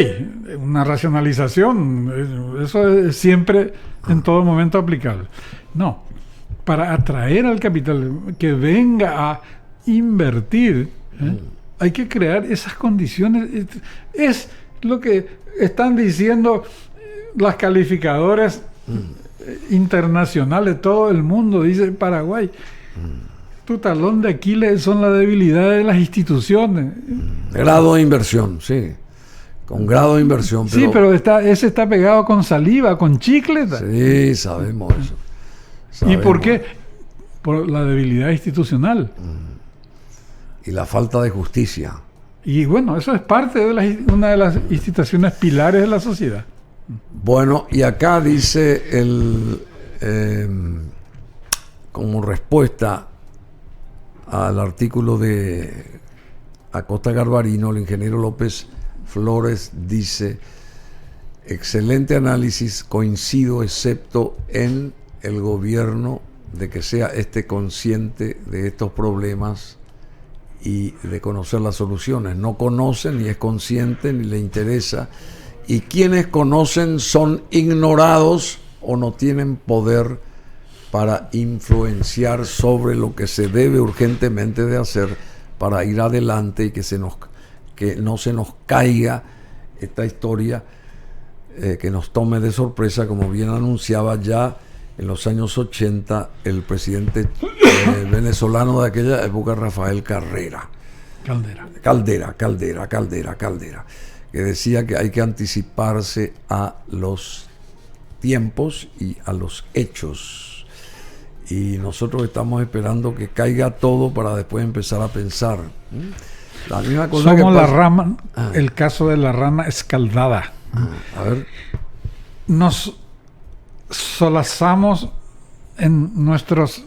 una racionalización, eso es siempre en todo momento aplicable. No, para atraer al capital que venga a invertir, hay que crear esas condiciones. Es lo que están diciendo las calificadoras internacionales, todo el mundo dice Paraguay. Tu talón de Aquiles son las debilidades de las instituciones. Grado de inversión, sí. Con grado de inversión. Sí, pero ese está pegado con saliva, con chicle. Sí, sabemos eso. ¿Y por qué? Por la debilidad institucional. Y la falta de justicia. Y bueno, eso es parte de una de las instituciones pilares de la sociedad. Bueno, y acá dice como respuesta al artículo de Acosta Garbarino, el ingeniero López Flores dice: excelente análisis, coincido excepto en el gobierno de que sea consciente de estos problemas y de conocer las soluciones. No conoce, ni es consciente, ni le interesa, y quienes conocen son ignorados o no tienen poder para influenciar sobre lo que se debe urgentemente de hacer para ir adelante y que no se nos caiga esta historia, que nos tome de sorpresa, como bien anunciaba ya en los años 80 el presidente venezolano de aquella época, Rafael Caldera, que decía que hay que anticiparse a los tiempos y a los hechos. Y nosotros estamos esperando que caiga todo para después empezar a pensar. La misma cosa somos que la rama, el caso de la rana escaldada. A ver. Nos solazamos en nuestros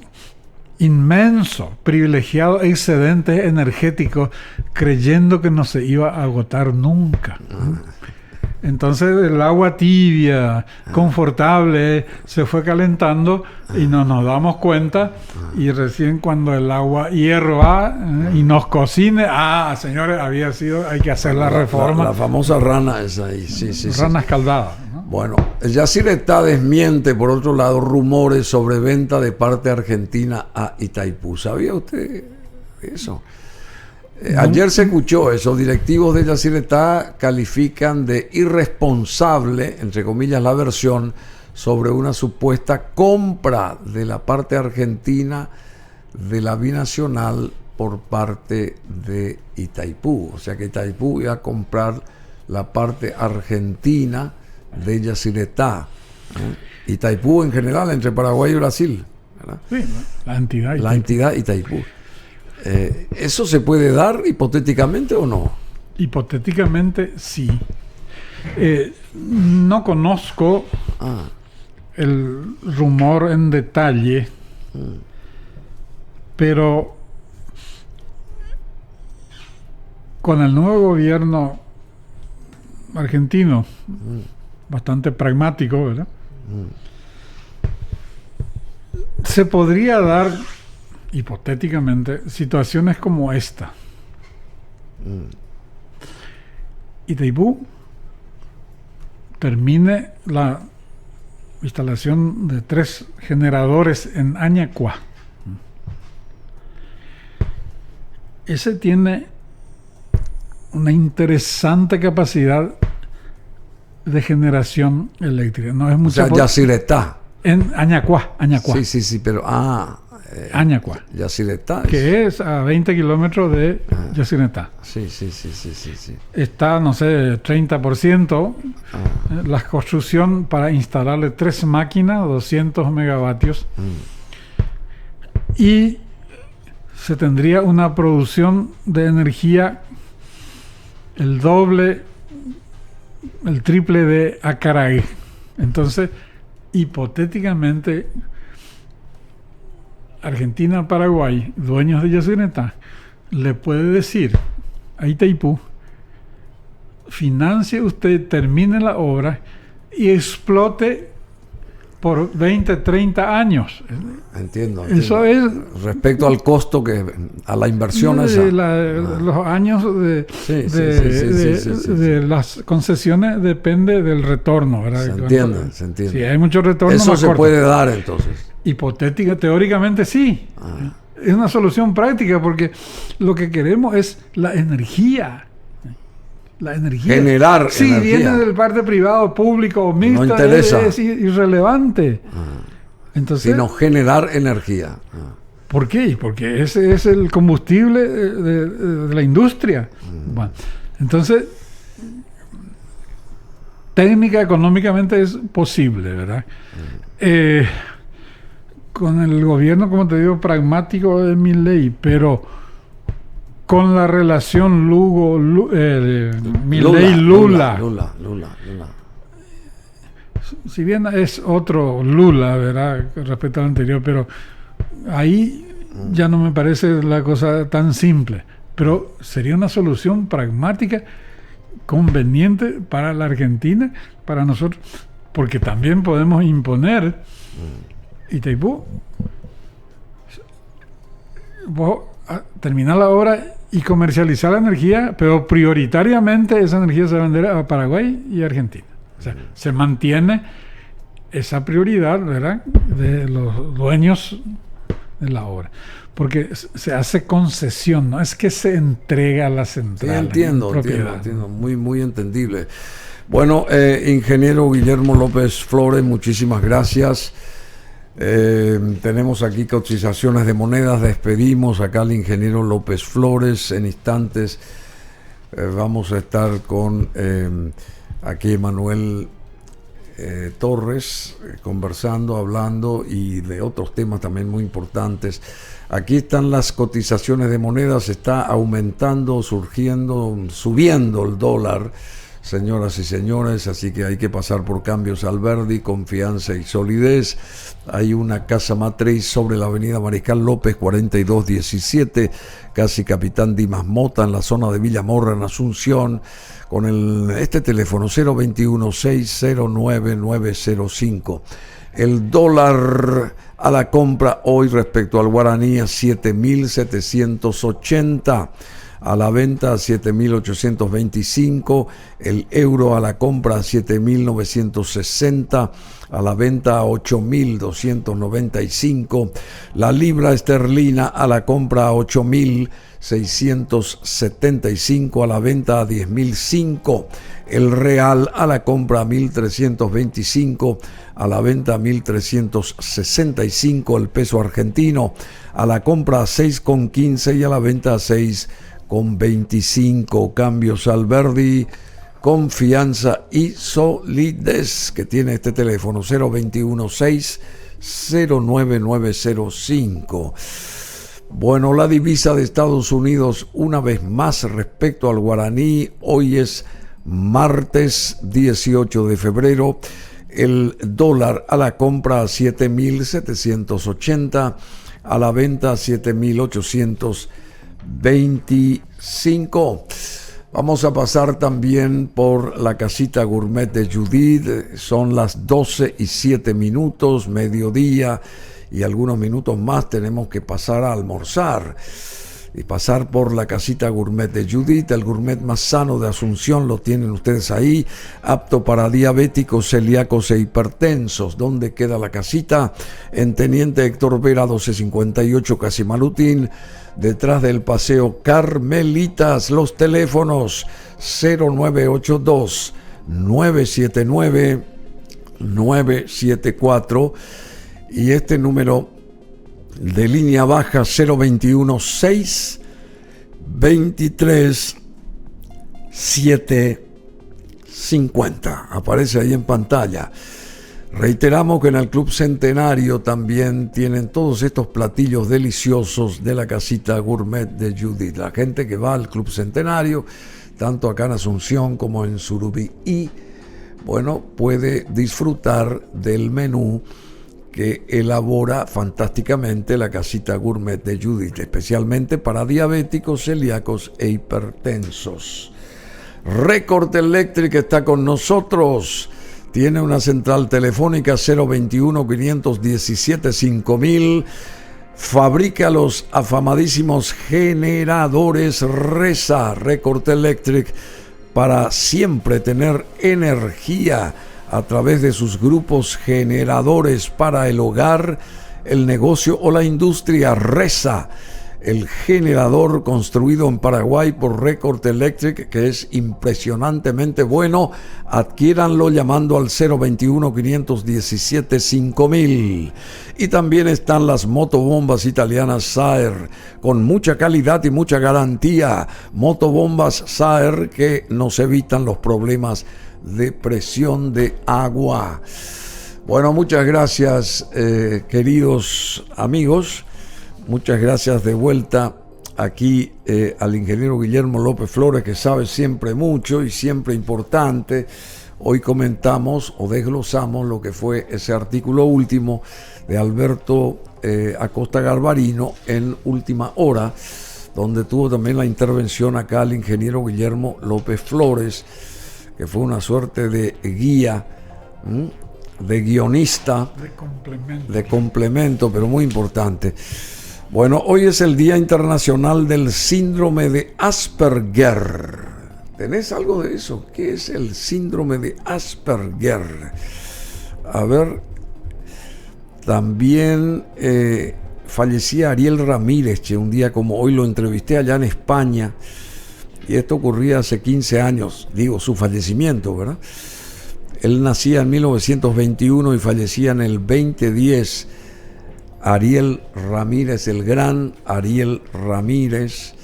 inmensos, privilegiados excedentes energéticos, creyendo que no se iba a agotar nunca. Entonces el agua tibia, confortable, se fue calentando y no nos damos cuenta, y recién cuando el agua hierva y nos cocine, señores, hay que hacer la reforma. La famosa rana esa ahí, sí. Rana escaldada, ¿no? Bueno, el Yacyretá desmiente, por otro lado, rumores sobre venta de parte argentina a Itaipú. ¿Sabía usted eso? Ayer se escuchó eso. Directivos de Yacyretá califican de irresponsable, entre comillas, la versión sobre una supuesta compra de la parte argentina de la binacional por parte de Itaipú. O sea que Itaipú iba a comprar la parte argentina de Yacyretá. Itaipú en general, entre Paraguay y Brasil, ¿verdad? Sí, la entidad Itaipú. ¿Eso se puede dar hipotéticamente o no? Hipotéticamente sí. No conozco el rumor en detalle, pero con el nuevo gobierno argentino, bastante pragmático, ¿verdad? Se podría dar hipotéticamente situaciones como esta. Itaipú termine la instalación de 3 generadores en Añacuá. Ese tiene una interesante capacidad de generación eléctrica. No es mucha. O sea, Yacyretá. En Añacuá. Sí, pero Añacuá. Yacyretá. Que es a 20 kilómetros de Yacyretá. Sí. Está, no sé, 30%. La construcción para instalarle 3 máquinas, 200 megavatios. Y se tendría una producción de energía el doble, el triple de Acaragüe. Entonces, hipotéticamente, Argentina, Paraguay, dueños de Yacyretá, le puede decir a Itaipú: financie usted, termine la obra y explote por 20, 30 años. Entiendo. Eso es respecto al costo, a la inversión esa. Los años de las concesiones depende del retorno, ¿verdad? Se entiende. Si hay mucho retorno, eso se puede dar entonces. Hipotética, teóricamente sí. Es una solución práctica, porque lo que queremos es la energía. La energía. Generar si energía. Viene del parte privado, público o mixta, no interesa. Es irrelevante. Entonces, sino generar energía. ¿Por qué? Porque ese es el combustible de la industria. Bueno, entonces, técnica, económicamente es posible, ¿verdad? Con el gobierno, como te digo, pragmático de Milei, pero con la relación Milei-Lula. Si bien es otro Lula, ¿verdad?, respecto al anterior, pero ahí ya no me parece la cosa tan simple. Pero sería una solución pragmática, conveniente para la Argentina, para nosotros, porque también podemos imponer Itaipú. Vos terminar la obra y comercializar la energía, pero prioritariamente esa energía se va a vender a Paraguay y Argentina. O sea, se mantiene esa prioridad, ¿verdad?, de los dueños de la obra. Porque se hace concesión, no es que se entrega a la central. Sí, entiendo. Muy, muy entendible. Bueno, ingeniero Guillermo López Flores, muchísimas gracias. Tenemos aquí cotizaciones de monedas. Despedimos acá al ingeniero López Flores. En instantes vamos a estar con aquí Manuel Torres, conversando, hablando y de otros temas también muy importantes. Aquí están las cotizaciones de monedas. Está aumentando, subiendo el dólar, señoras y señores, así que hay que pasar por Cambios Alberdi, confianza y solidez. Hay una casa matriz sobre la avenida Mariscal López 4217, casi Capitán Dimas Mota, en la zona de Villamorra, en Asunción, con este teléfono 021-609-905. El dólar a la compra hoy respecto al guaraní a 7.780, a la venta a 7.825, el euro a la compra a 7.960, a la venta a 8.295, la libra esterlina a la compra a 8.675, a la venta a 10.005, el real a la compra a 1.325, a la venta a 1.365, el peso argentino a la compra a 6,15 y a la venta a 6,25. Cambios Alberdi, confianza y solidez, que tiene este teléfono 021-609-905. Bueno, la divisa de Estados Unidos, una vez más respecto al guaraní, hoy es martes 18 de febrero, el dólar a la compra a 7.780, a la venta a 7.825. Vamos a pasar también por la casita gourmet de Judith. Son las 12:07, mediodía, y algunos minutos más tenemos que pasar a almorzar y pasar por la casita gourmet de Judith, el gourmet más sano de Asunción. Lo tienen ustedes ahí, apto para diabéticos, celíacos e hipertensos. ¿Dónde queda la casita? En Teniente Héctor Vera 1258, Casimalutín, detrás del Paseo Carmelitas. Los teléfonos 0982 979 974 y este número de línea baja 021-623-750. Aparece ahí en pantalla. Reiteramos que en el Club Centenario también tienen todos estos platillos deliciosos de la casita gourmet de Judith. La gente que va al Club Centenario, tanto acá en Asunción como en Surubí, y bueno, puede disfrutar del menú que elabora fantásticamente la casita gourmet de Judith, especialmente para diabéticos, celíacos e hipertensos. Record Electric está con nosotros. Tiene una central telefónica 021-517-5000. Fabrica los afamadísimos generadores Resa. Record Electric, para siempre tener energía a través de sus grupos generadores para el hogar, el negocio o la industria. Resa, el generador construido en Paraguay por Record Electric, que es impresionantemente bueno. Adquiéranlo llamando al 021-517-5000. Y también están las motobombas italianas Saer, con mucha calidad y mucha garantía. Motobombas Saer que nos evitan los problemas de presión de agua. Bueno, muchas gracias, queridos amigos. Muchas gracias de vuelta aquí al ingeniero Guillermo López Flores, que sabe siempre mucho y siempre importante. Hoy comentamos o desglosamos lo que fue ese artículo último de Alberto Acosta Garbarino en Última Hora, donde tuvo también la intervención acá el ingeniero Guillermo López Flores, que fue una suerte de guía, de guionista, de complemento, pero muy importante. Bueno, hoy es el Día Internacional del Síndrome de Asperger. ¿Tenés algo de eso? ¿Qué es el síndrome de Asperger? A ver, también fallecía Ariel Ramírez, un día como hoy. Lo entrevisté allá en España, y esto ocurría hace 15 años, digo, su fallecimiento, ¿verdad? Él nacía en 1921 y fallecía en el 2010. Ariel Ramírez, el gran Ariel Ramírez,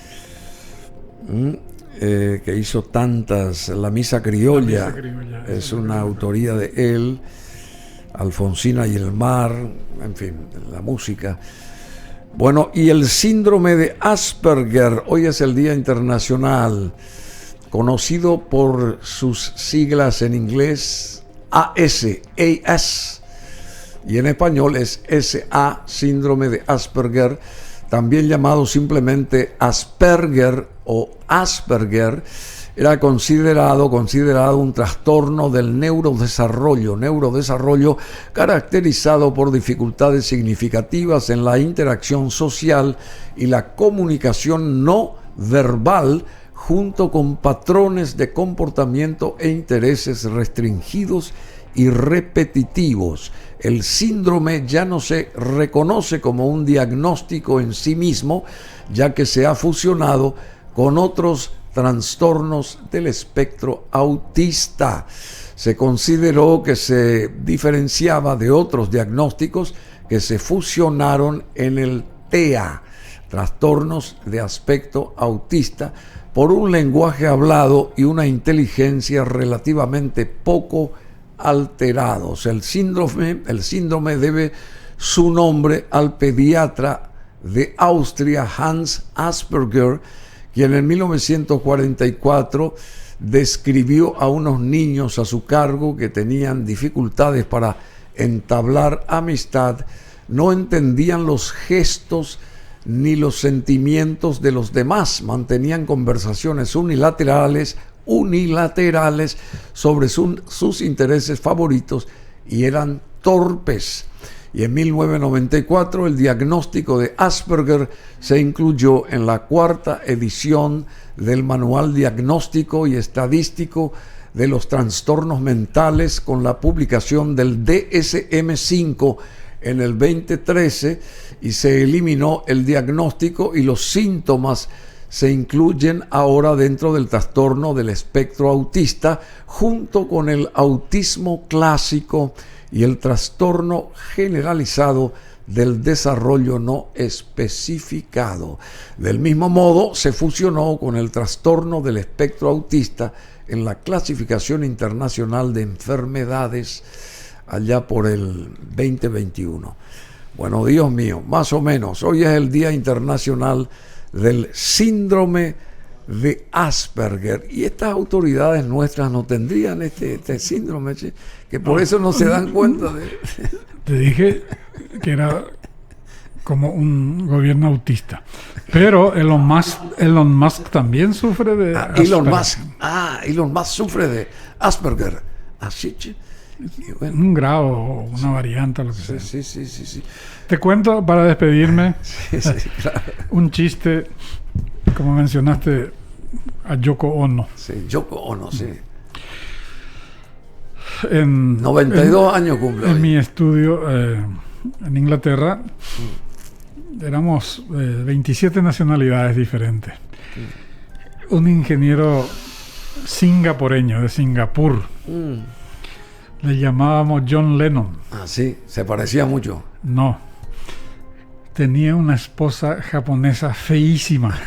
que hizo tantas, La Misa Criolla, es una autoría de él, Alfonsina y el mar, en fin, la música. Bueno, y el síndrome de Asperger, hoy es el Día Internacional, conocido por sus siglas en inglés AS, y en español es SA, síndrome de Asperger, también llamado simplemente Asperger o Asperger. Era considerado un trastorno del neurodesarrollo caracterizado por dificultades significativas en la interacción social y la comunicación no verbal, junto con patrones de comportamiento e intereses restringidos y repetitivos. El síndrome ya no se reconoce como un diagnóstico en sí mismo, ya que se ha fusionado con otros trastornos del espectro autista. Se consideró que se diferenciaba de otros diagnósticos que se fusionaron en el TEA, trastornos de aspecto autista, por un lenguaje hablado y una inteligencia relativamente poco alterados. El síndrome debe su nombre al pediatra de Austria Hans Asperger, quien en 1944 describió a unos niños a su cargo que tenían dificultades para entablar amistad, no entendían los gestos ni los sentimientos de los demás, mantenían conversaciones unilaterales sobre sus intereses favoritos y eran torpes. Y en 1994 el diagnóstico de Asperger se incluyó en la 4ª edición del Manual Diagnóstico y Estadístico de los Trastornos Mentales, con la publicación del DSM-5 en el 2013, y se eliminó el diagnóstico y los síntomas se incluyen ahora dentro del trastorno del espectro autista, junto con el autismo clásico y el trastorno generalizado del desarrollo no especificado. Del mismo modo, se fusionó con el trastorno del espectro autista en la Clasificación Internacional de Enfermedades allá por el 2021. Bueno, Dios mío, más o menos, hoy es el Día Internacional del Síndrome de Asperger, y estas autoridades nuestras no tendrían este síndrome, que por eso no se dan cuenta de... Te dije que era como un gobierno autista, pero Elon Musk también sufre de Asperger. Elon Musk sufre de Asperger, así. Bueno. Un grado, una variante, lo que sea. Sí. Te cuento, para despedirme, claro. Un chiste, como mencionaste a Yoko Ono. Sí, Yoko Ono, sí. En 92 años cumple. En mi estudio en Inglaterra, éramos 27 nacionalidades diferentes. Un ingeniero singapureño de Singapur. Le llamábamos John Lennon. Ah, sí, se parecía mucho. No. Tenía una esposa japonesa feísima.